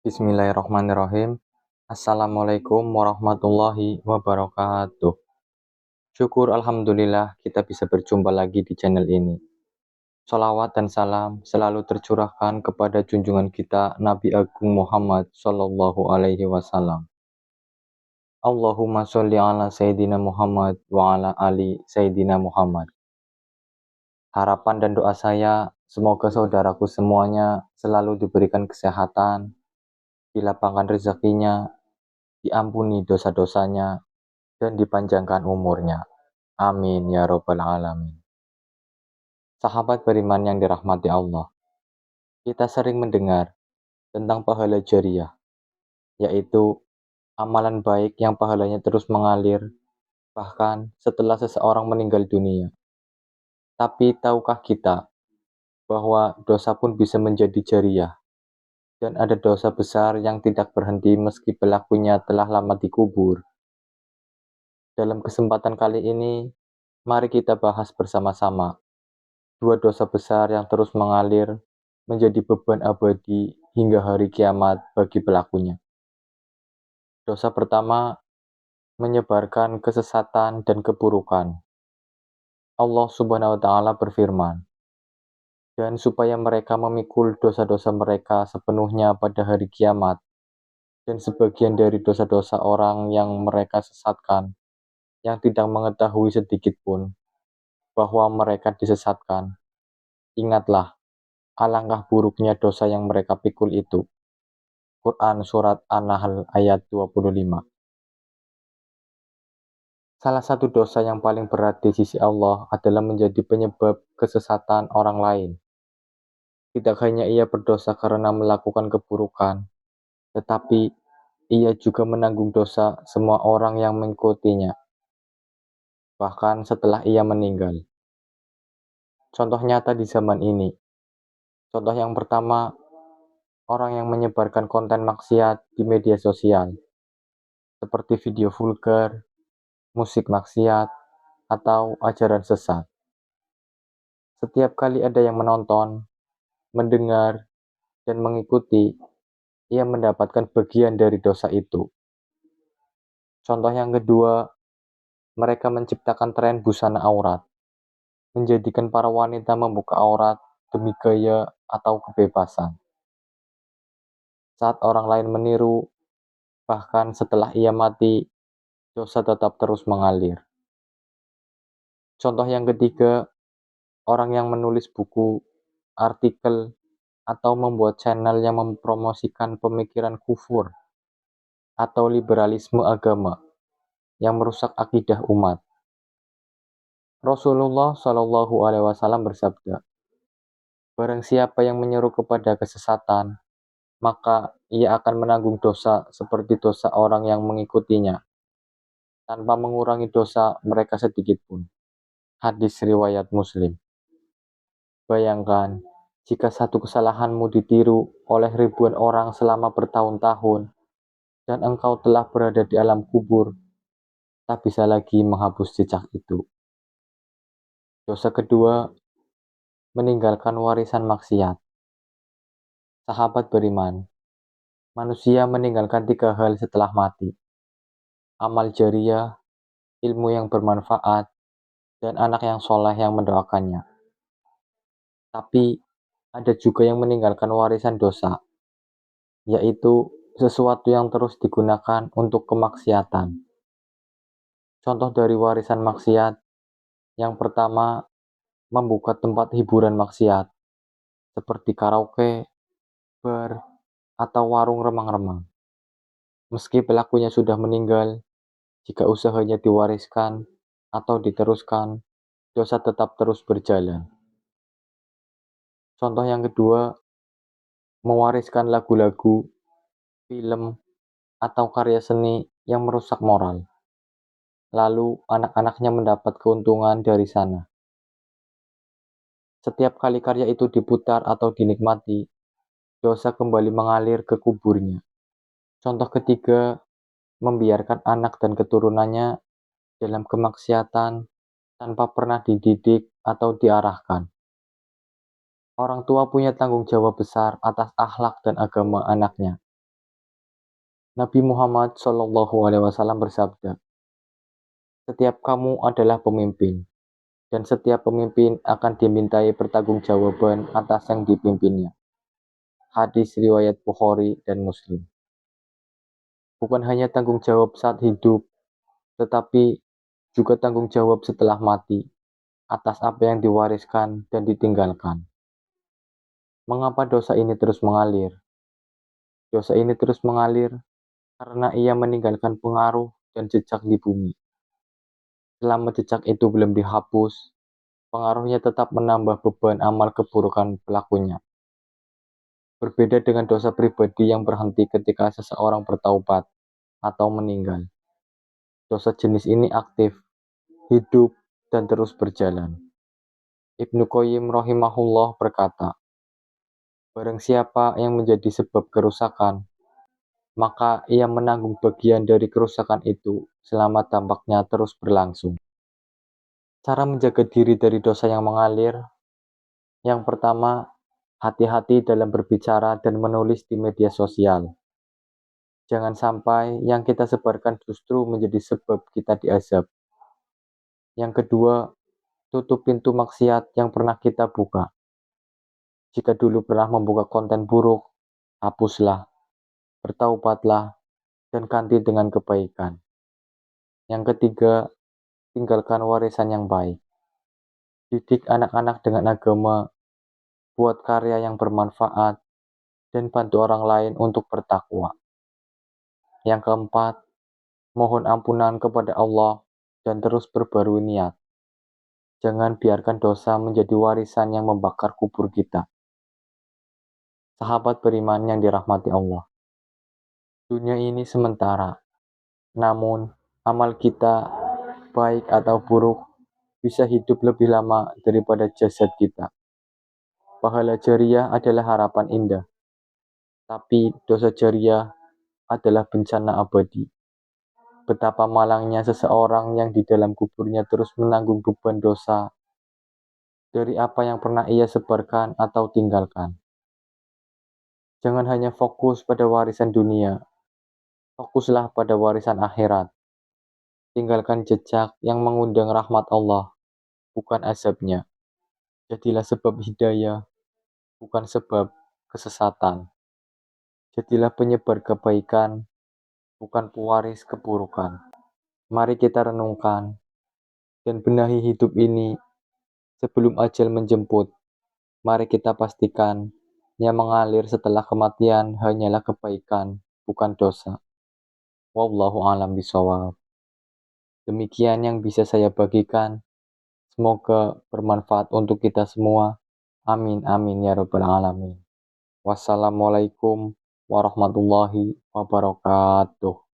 Bismillahirrahmanirrahim. Assalamualaikum warahmatullahi wabarakatuh. Syukur alhamdulillah kita bisa berjumpa lagi di channel ini. Salawat dan salam selalu tercurahkan kepada junjungan kita Nabi Agung Muhammad Sallallahu Alaihi Wasallam. Allahumma sholli ala Sayyidina Muhammad wa ala ali Sayyidina Muhammad. Harapan dan doa saya, semoga saudaraku semuanya selalu diberikan kesehatan, dilapangkan rezekinya, diampuni dosa-dosanya, dan dipanjangkan umurnya. Amin ya robbal alamin. Sahabat beriman yang dirahmati Allah, kita sering mendengar tentang pahala jariah, yaitu amalan baik yang pahalanya terus mengalir bahkan setelah seseorang meninggal dunia. Tapi tahukah kita bahwa dosa pun bisa menjadi jariah, dan ada dosa besar yang tidak berhenti meski pelakunya telah lama dikubur? Dalam kesempatan kali ini, mari kita bahas bersama-sama dua dosa besar yang terus mengalir menjadi beban abadi hingga hari kiamat bagi pelakunya. Dosa pertama, menyebarkan kesesatan dan keburukan. Allah Subhanahu wa taala berfirman, "Dan supaya mereka memikul dosa-dosa mereka sepenuhnya pada hari kiamat, dan sebagian dari dosa-dosa orang yang mereka sesatkan, yang tidak mengetahui sedikit pun bahwa mereka disesatkan. Ingatlah, alangkah buruknya dosa yang mereka pikul itu." Quran Surat An-Nahl ayat 25. Salah satu dosa yang paling berat di sisi Allah adalah menjadi penyebab kesesatan orang lain. Tidak hanya ia berdosa karena melakukan keburukan, tetapi ia juga menanggung dosa semua orang yang mengikutinya, bahkan setelah ia meninggal. Contoh nyata di zaman ini. Contoh yang pertama, orang yang menyebarkan konten maksiat di media sosial, seperti video vulgar, musik maksiat, atau ajaran sesat. Setiap kali ada yang menonton, mendengar, dan mengikuti, ia mendapatkan bagian dari dosa itu. Contoh yang kedua, mereka menciptakan tren busana aurat, menjadikan para wanita membuka aurat demi gaya atau kebebasan. Saat orang lain meniru, bahkan setelah ia mati, dosa tetap terus mengalir. Contoh yang ketiga, orang yang menulis buku, artikel, atau membuat channel yang mempromosikan pemikiran kufur atau liberalisme agama yang merusak akidah umat. Rasulullah Shallallahu Alaihi Wasallam bersabda, "Barang siapa yang menyeru kepada kesesatan, maka ia akan menanggung dosa seperti dosa orang yang mengikutinya, tanpa mengurangi dosa mereka sedikit pun." Hadis riwayat Muslim. Bayangkan, jika satu kesalahanmu ditiru oleh ribuan orang selama bertahun-tahun, dan engkau telah berada di alam kubur, tak bisa lagi menghapus jejak itu. Dosa kedua, meninggalkan warisan maksiat. Sahabat beriman, manusia meninggalkan 3 hal setelah mati: amal jariah, ilmu yang bermanfaat, dan anak yang soleh yang mendoakannya. Tapi ada juga yang meninggalkan warisan dosa, yaitu sesuatu yang terus digunakan untuk kemaksiatan. Contoh dari warisan maksiat, yang pertama, membuka tempat hiburan maksiat, seperti karaoke, bar, atau warung remang-remang. Meski pelakunya sudah meninggal, jika usahanya diwariskan atau diteruskan, dosa tetap terus berjalan. Contoh yang kedua, mewariskan lagu-lagu, film, atau karya seni yang merusak moral. Lalu anak-anaknya mendapat keuntungan dari sana. Setiap kali karya itu diputar atau dinikmati, dosa kembali mengalir ke kuburnya. Contoh ketiga, membiarkan anak dan keturunannya dalam kemaksiatan tanpa pernah dididik atau diarahkan. Orang tua punya tanggung jawab besar atas akhlak dan agama anaknya. Nabi Muhammad SAW bersabda, "Setiap kamu adalah pemimpin, dan setiap pemimpin akan dimintai pertanggungjawaban atas yang dipimpinnya." Hadis riwayat Bukhari dan Muslim. Bukan hanya tanggung jawab saat hidup, tetapi juga tanggung jawab setelah mati atas apa yang diwariskan dan ditinggalkan. Mengapa dosa ini terus mengalir? Dosa ini terus mengalir karena ia meninggalkan pengaruh dan jejak di bumi. Selama jejak itu belum dihapus, pengaruhnya tetap menambah beban amal keburukan pelakunya. Berbeda dengan dosa pribadi yang berhenti ketika seseorang bertaubat atau meninggal. Dosa jenis ini aktif, hidup, dan terus berjalan. Ibnu Qayyim rahimahullah berkata, barang siapa yang menjadi sebab kerusakan, maka ia menanggung bagian dari kerusakan itu selama dampaknya terus berlangsung. Cara menjaga diri dari dosa yang mengalir, yang pertama, hati-hati dalam berbicara dan menulis di media sosial. Jangan sampai yang kita sebarkan justru menjadi sebab kita diazab. Yang kedua, tutup pintu maksiat yang pernah kita buka. Jika dulu pernah membuka konten buruk, hapuslah, bertaubatlah, dan ganti dengan kebaikan. Yang ketiga, tinggalkan warisan yang baik. Didik anak-anak dengan agama, buat karya yang bermanfaat, dan bantu orang lain untuk bertakwa. Yang keempat, mohon ampunan kepada Allah dan terus berbarui niat. Jangan biarkan dosa menjadi warisan yang membakar kubur kita. Sahabat beriman yang dirahmati Allah. Dunia ini sementara, namun amal kita, baik atau buruk, bisa hidup lebih lama daripada jasad kita. Pahala jariah adalah harapan indah, tapi dosa jariah adalah bencana abadi. Betapa malangnya seseorang yang di dalam kuburnya terus menanggung beban dosa dari apa yang pernah ia sebarkan atau tinggalkan. Jangan hanya fokus pada warisan dunia, fokuslah pada warisan akhirat. Tinggalkan jejak yang mengundang rahmat Allah, bukan azabnya. Jadilah sebab hidayah, bukan sebab kesesatan. Jadilah penyebar kebaikan, bukan pewaris keburukan. Mari kita renungkan dan benahi hidup ini sebelum ajal menjemput. Mari kita pastikan yang mengalir setelah kematian hanyalah kebaikan, bukan dosa. Wallahu a'lam bishawab. Demikian yang bisa saya bagikan. Semoga bermanfaat untuk kita semua. Amin amin ya rabbal alamin. Wassalamualaikum warahmatullahi wabarakatuh.